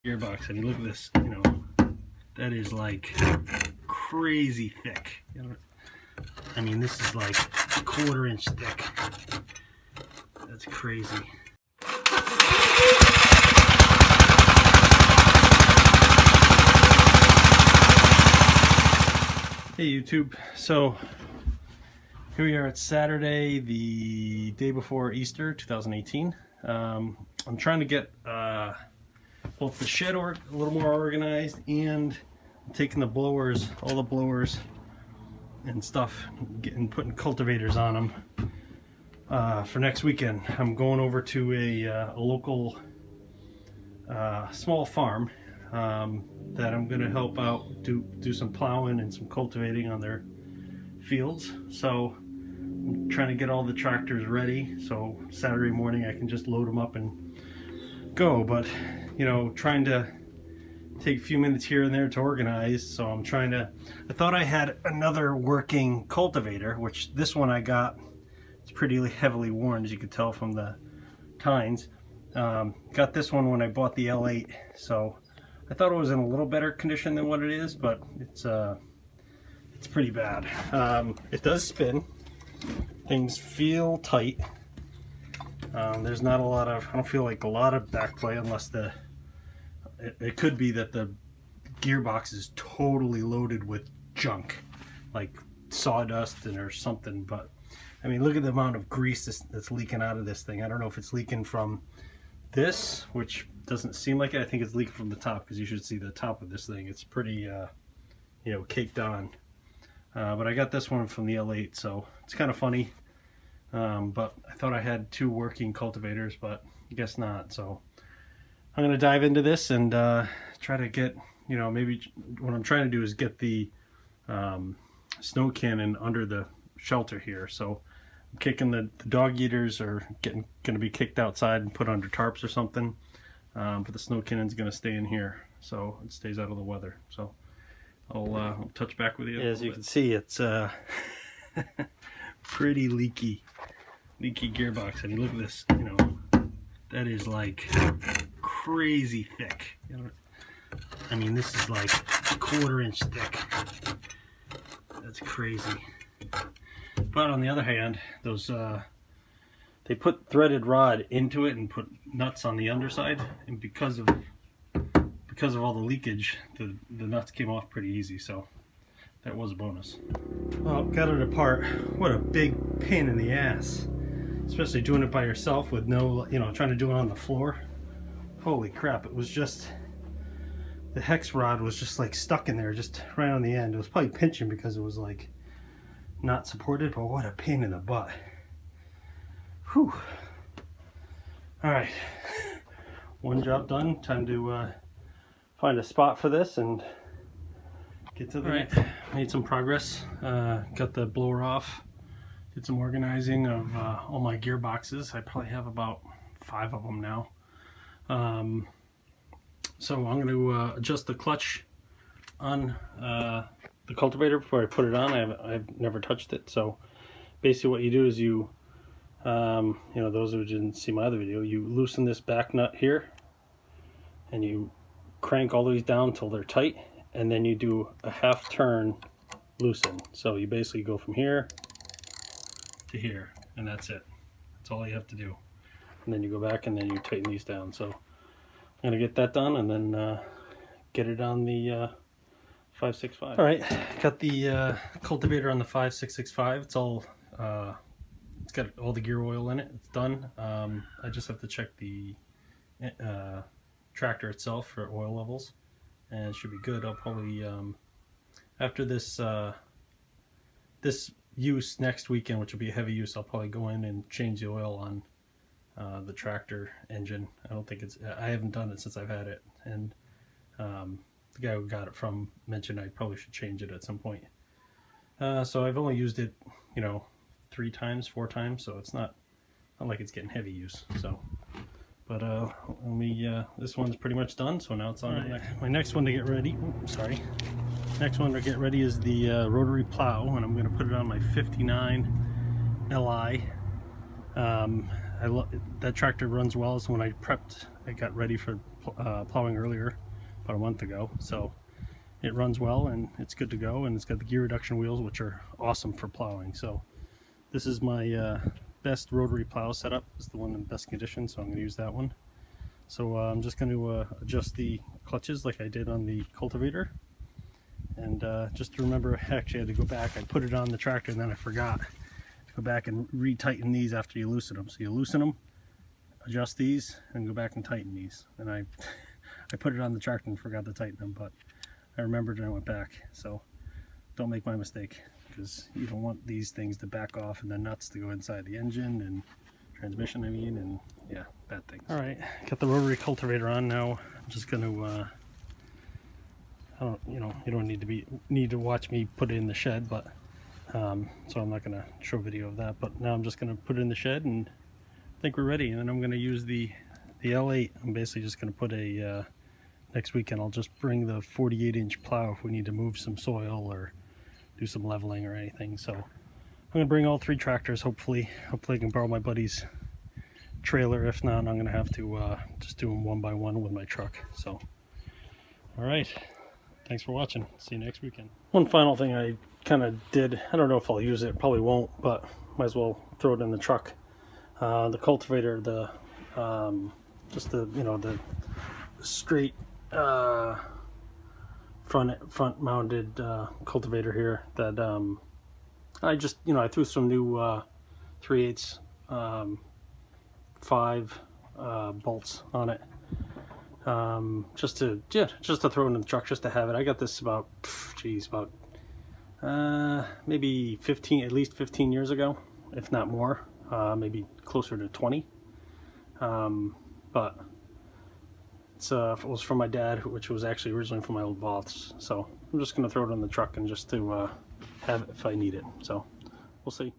gearbox. I mean, look at this, that is like crazy thick. I mean, this is like a 1/4 inch thick. That's crazy. Hey YouTube, so here we are at Saturday, the day before Easter 2018. I'm trying to get both the shed a little more organized, and I'm taking the blowers, all the blowers and stuff, and putting cultivators on them for next weekend. I'm going over to a local small farm that I'm going to help out do some plowing and some cultivating on their fields. So I'm trying to get all the tractors ready so Saturday morning I can just load them up and go. But trying to take a few minutes here and there to organize. So I'm trying to, I thought I had another working cultivator, which this one I got, it's pretty heavily worn, as you could tell from the tines. Got this one when I bought the L8, so I thought it was in a little better condition than what it is, but it's pretty bad. It does spin. Things feel tight. There's not a lot of, I don't feel like a lot of backplay, unless it could be that the gearbox is totally loaded with junk, like sawdust or something. But I mean, look at the amount of grease that's leaking out of this thing. I don't know if it's leaking from this, which doesn't seem like it. I think it's leaking from the top, because you should see the top of this thing. It's pretty caked on. But I got this one from the L8, so it's kind of funny. But I thought I had two working cultivators, but I guess not. So I'm going to dive into this and try to get, maybe what I'm trying to do is get the snow cannon under the shelter here. So I'm kicking the dog eaters are going to be kicked outside and put under tarps or something. But the snow cannon's going to stay in here, so it stays out of the weather. So I'll touch back with you. As you can see, it's pretty leaky gearbox. I mean, look at this. That is like crazy thick. I mean, this is like a 1/4 inch thick. That's crazy. But on the other hand, those they put threaded rod into it and put nuts on the underside, and because of all the leakage, the nuts came off pretty easy, so that was a bonus. Well, got it apart. What a big pain in the ass, especially doing it by yourself with no, trying to do it on the floor. Holy crap, it was just, the hex rod was just like stuck in there, just right on the end. It was probably pinching because it was like not supported, but what a pain in the butt. Whew. All right, one job done. Time to find a spot for this and get to the next. Made some progress. Got the blower off. Did some organizing of all my gearboxes. I probably have about 5 of them now. So I'm going to adjust the clutch on the cultivator before I put it on. I've never touched it. So basically what you do is you, those who didn't see my other video, you loosen this back nut here and you crank all these down till they're tight, and then you do a half turn loosen. So you basically go from here to here, and that's it. That's all you have to do. And then you go back and then you tighten these down. So I'm going to get that done and then get it on the 565. All right, got the cultivator on the 5665. It's all it's got all the gear oil in it. It's done. I just have to check the tractor itself for oil levels, and it should be good. I'll probably after this this use next weekend, which will be a heavy use, I'll probably go in and change the oil on the tractor engine. I haven't done it since I've had it, and the guy who got it from mentioned I probably should change it at some point. So I've only used it 3 times, 4 times, so it's not like it's getting heavy use. So but this one's pretty much done, so now it's on to the next. My next one to get ready, next one to get ready is the rotary plow, and I'm going to put it on my 59 Li. That tractor runs well, so when I got ready for plowing earlier, about a month ago. So it runs well and it's good to go, and it's got the gear reduction wheels, which are awesome for plowing. So this is my best rotary plow setup. It's the one in best condition, so I'm going to use that one. So I'm just going to adjust the clutches like I did on the cultivator. And just to remember, actually I had to go back. I put it on the tractor and then I forgot to go back and re-tighten these after you loosen them. So you loosen them, adjust these, and go back and tighten these. And I put it on the tractor and forgot to tighten them, but I remembered and I went back. So don't make my mistake, because you don't want these things to back off and the nuts to go inside the engine and transmission, I mean, and yeah, bad things. All right, got the rotary cultivator on now. I'm just going to you don't need to watch me put it in the shed, but so I'm not going to show video of that. But now I'm just going to put it in the shed, and I think we're ready. And then I'm going to use the L8. I'm basically just going to put a next weekend I'll just bring the 48-inch plow if we need to move some soil or do some leveling or anything. So I'm going to bring all 3 tractors. Hopefully I can borrow my buddy's trailer. If not, I'm going to have to just do them one by one with my truck. So all right, thanks for watching. See you next weekend. One final thing I kind of did, I don't know if I'll use it, probably won't, but might as well throw it in the truck. The cultivator, just the the straight front mounted cultivator here that I just I threw some new 3/8 5 bolts on it, just to throw it in the truck, just to have it. I got this about maybe at least 15 years ago, if not more, maybe closer to 20. But it was from my dad, which was actually originally from my old boss. So I'm just going to throw it in the truck and just to have it if I need it. So we'll see.